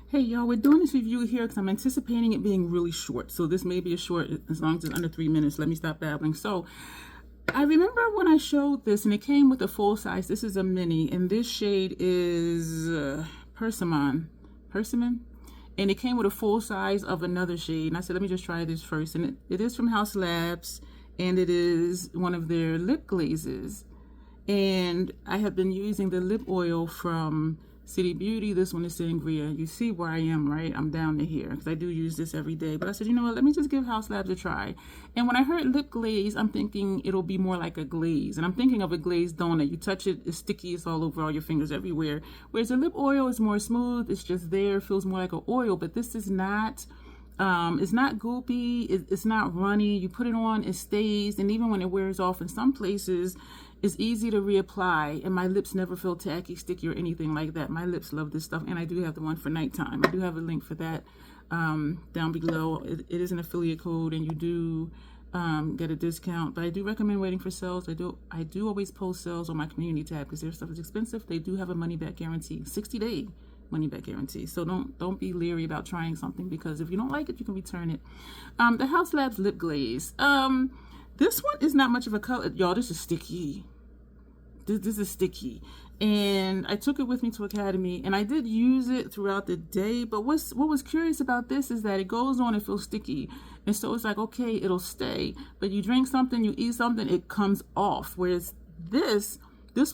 Hey y'all, we're doing this review here because I'm anticipating it being really short. So this may be a short, as long as it's under 3 minutes. Let me stop babbling. So I remember when I showed this and it came with a full size. This is a mini and this shade is Persimmon. And it came with a full size of another shade. And I said, let me just try this first. And it is from Haus Labs and it is one of their lip glazes. And I have been using the lip oil from City Beauty. This one is Sangria. You see where I am, right? I'm down to here because I do use this every day. But I said, you know what? Let me just give Haus Labs a try. And when I heard lip glaze, I'm thinking it'll be more like a glaze. And I'm thinking of a glazed donut. You touch it, it's sticky. It's all over all your fingers everywhere. Whereas the lip oil is more smooth. It's just there. It feels more like an oil. But this is not... it's not goopy, it's not runny. You put it on, it stays, and even when it wears off in some places, it's easy to reapply, and my lips never feel tacky, sticky, or anything like that. My lips love this stuff, and I do have the one for nighttime. I do have a link for that down below. It is an affiliate code, and you do get a discount, but I do recommend waiting for sales. I do always post sales on my community tab because their stuff is expensive. They do have a money-back guarantee, 60-day money-back guarantee. So don't be leery about trying something, because if you don't like it, you can return it. The Haus Labs lip glaze. This one is not much of a color, y'all. This is sticky. This is sticky, and I took it with me to Academy, and I did use it throughout the day. But what was curious about this is that it goes on and feels sticky, and so it's like, okay, it'll stay. But you drink something, you eat something, it comes off. Whereas this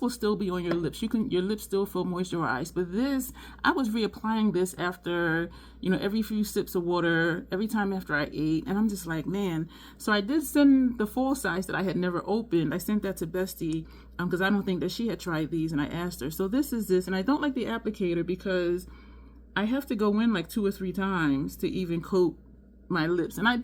will still be on your lips. Your lips still feel moisturized. But this, I was reapplying this after, every few sips of water, every time after I ate. And I'm just like, man. So I did send the full size that I had never opened. I sent that to Bestie because I don't think that she had tried these. And I asked her. So this is this. And I don't like the applicator because I have to go in like 2 or 3 times to even coat my lips. And I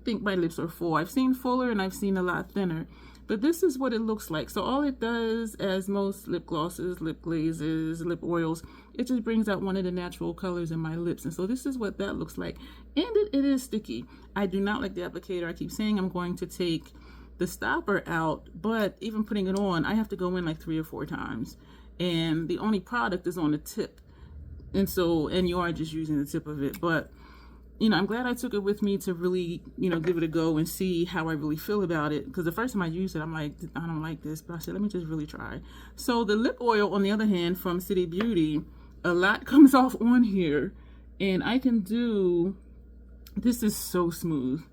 think my lips are full. I've seen fuller and I've seen a lot thinner. But this is what it looks like. So all it does, as most lip glosses, lip glazes, lip oils, it just brings out one of the natural colors in my lips. And so this is what that looks like. And it is sticky. I do not like the applicator. I keep saying I'm going to take the stopper out, but even putting it on, I have to go in like 3 or 4 times. And the only product is on the tip. And you are just using the tip of it. But I'm glad I took it with me to really, give it a go and see how I really feel about it. Because the first time I used it, I'm like, I don't like this. But I said, let me just really try. So the lip oil, on the other hand, from City Beauty, a lot comes off on here. And I can this is so smooth,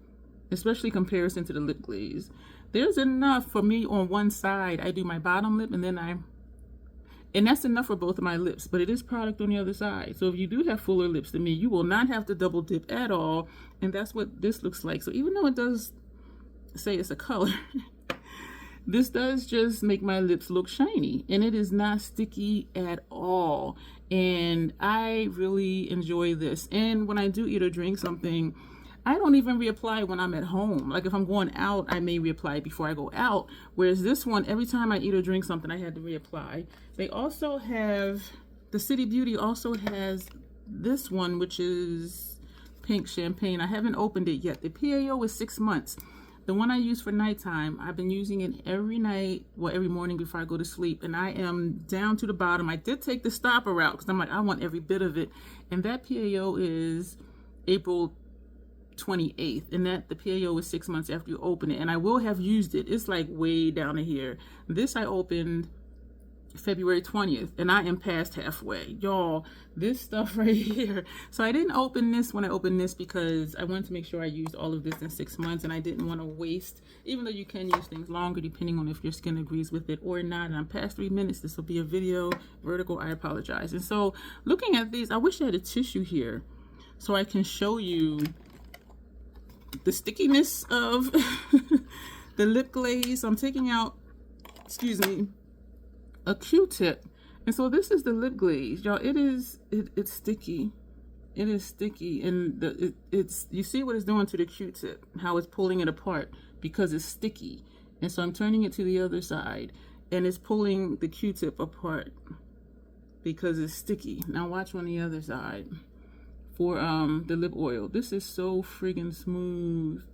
especially comparison to the lip glaze. There's enough for me on one side. I do my bottom lip and that's enough for both of my lips, but it is product on the other side. So if you do have fuller lips than me, you will not have to double dip at all. And that's what this looks like. So even though it does say it's a color, this does just make my lips look shiny, and it is not sticky at all. And I really enjoy this. And when I do eat or drink something, I don't even reapply when I'm at home. Like if I'm going out, I may reapply before I go out. Whereas this one, every time I eat or drink something, I had to reapply. They also have, the City Beauty also has this one, which is pink champagne. I haven't opened it yet. The PAO is 6 months. The one I use for nighttime, I've been using it every night, every morning before I go to sleep. And I am down to the bottom. I did take the stopper out because I'm like, I want every bit of it. And that PAO is April 28th, and that the PAO is 6 months after you open it. And I will have used it. It's like way down to here. This I opened February 20th, and I am past halfway, y'all. This stuff right here. So I didn't open this when I opened this because I wanted to make sure I used all of this in 6 months, and I didn't want to waste, even though you can use things longer depending on if your skin agrees with it or not. And I'm past 3 minutes. This will be a video vertical. I apologize. And so looking at these, I wish I had a tissue here so I can show you the stickiness of the lip glaze. I'm taking out, a Q-tip. And so this is the lip glaze, y'all. It's sticky. It is sticky, and you see what it's doing to the Q-tip, how it's pulling it apart because it's sticky. And so I'm turning it to the other side, and it's pulling the Q-tip apart because it's sticky. Now watch on the other side for the lip oil. This is so friggin' smooth.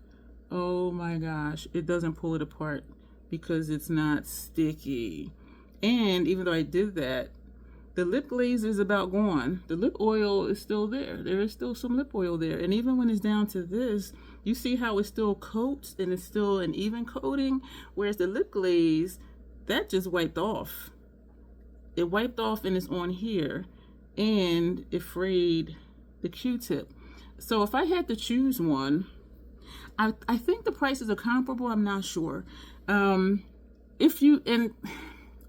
Oh my gosh, it doesn't pull it apart because it's not sticky. And even though I did that, The lip glaze is about gone. The lip oil is still there. There is still some lip oil there. And even when it's down to this, you see how it still coats and it's still an even coating? Whereas the lip glaze, that just wiped off. It wiped off and it's on here. And it frayed the Q-tip. So if I had to choose one, I think the prices are comparable. I'm not sure.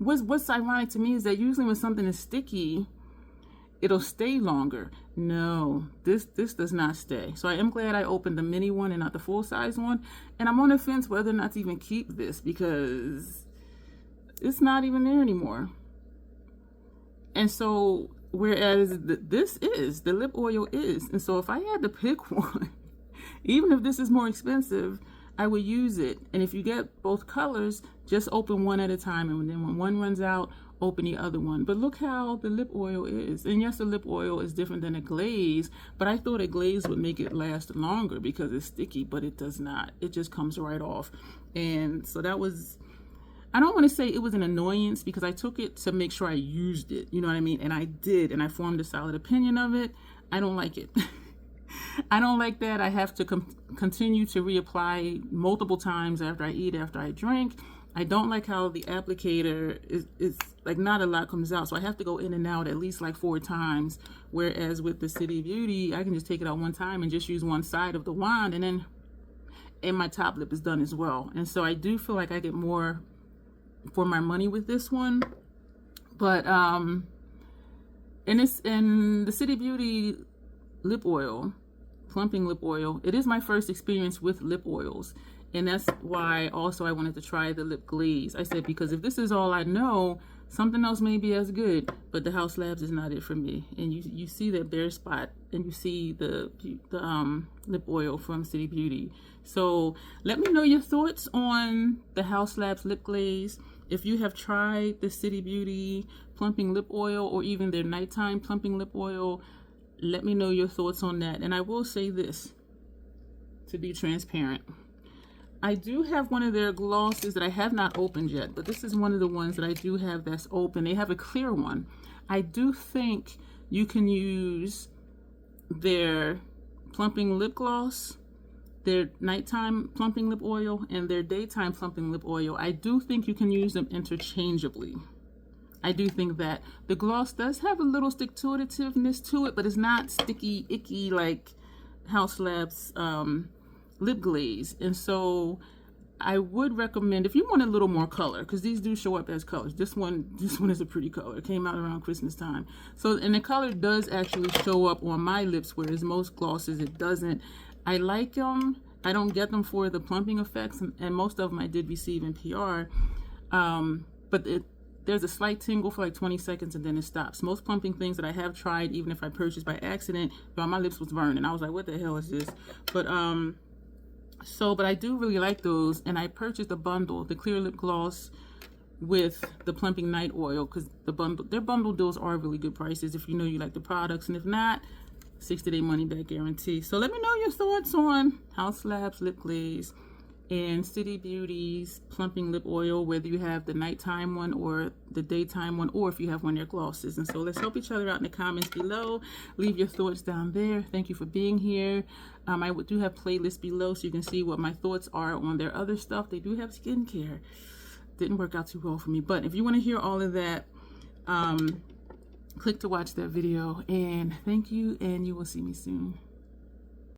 What's ironic to me is that usually when something is sticky, it'll stay longer. No, this does not stay. So I am glad I opened the mini one and not the full size one. And I'm on the fence whether or not to even keep this because it's not even there anymore. And so, whereas the lip oil is. And so if I had to pick one, even if this is more expensive, I would use it. And if you get both colors, just open one at a time. And then when one runs out, open the other one. But look how the lip oil is. And yes, the lip oil is different than a glaze, but I thought a glaze would make it last longer because it's sticky, but it does not. It just comes right off. And so that was, I don't want to say it was an annoyance because I took it to make sure I used it. You know what I mean? And I did, and I formed a solid opinion of it. I don't like it. I don't like that I have to continue to reapply multiple times after I eat, after I drink. I don't like how the applicator is like not a lot comes out. So I have to go in and out at least like 4 times. Whereas with the City Beauty, I can just take it out one time and just use one side of the wand and my top lip is done as well. And so I do feel like I get more for my money with this one. But in the City Beauty lip oil, Plumping lip oil, it is my first experience with lip oils, and that's why also I wanted to try the lip glaze. I said, because if this is all I know, something else may be as good, but the Haus Labs is not it for me. And you see that bare spot, and you see the lip oil from City Beauty. So let me know your thoughts on the Haus Labs lip glaze. If you have tried the City Beauty Plumping lip oil or even their nighttime plumping lip oil, let me know your thoughts on that. And I will say this, to be transparent. I do have one of their glosses that I have not opened yet, but this is one of the ones that I do have that's open. They have a clear one. I do think you can use their plumping lip gloss, their nighttime plumping lip oil, and their daytime plumping lip oil. I do think you can use them interchangeably. I do think that the gloss does have a little stick-to-itiveness to it, but it's not sticky, icky like Haus Labs lip glaze. And so I would recommend, if you want a little more color, because these do show up as colors. This one is a pretty color. It came out around Christmas time. So, and the color does actually show up on my lips, whereas most glosses, it doesn't. I like them. I don't get them for the plumping effects, and most of them I did receive in PR. But there's a slight tingle for like 20 seconds and then it stops. Most plumping things that I have tried, even if I purchased by accident, my lips was burning. I was like, what the hell is this? But but I do really like those, and I purchased a bundle, the clear lip gloss with the plumping night oil, because their bundle deals are really good prices if you know you like the products, and if not, 60-day money back guarantee. So let me know your thoughts on Haus Labs lip glaze and City Beauty's plumping lip oil, whether you have the nighttime one or the daytime one, or if you have one of their glosses. And so let's help each other out in the comments below. Leave your thoughts down there. Thank you for being here. I do have playlists below so you can see what my thoughts are on their other stuff. They do have skincare. Didn't work out too well for me, but if you want to hear all of that, click to watch that video. And thank you, and you will see me soon.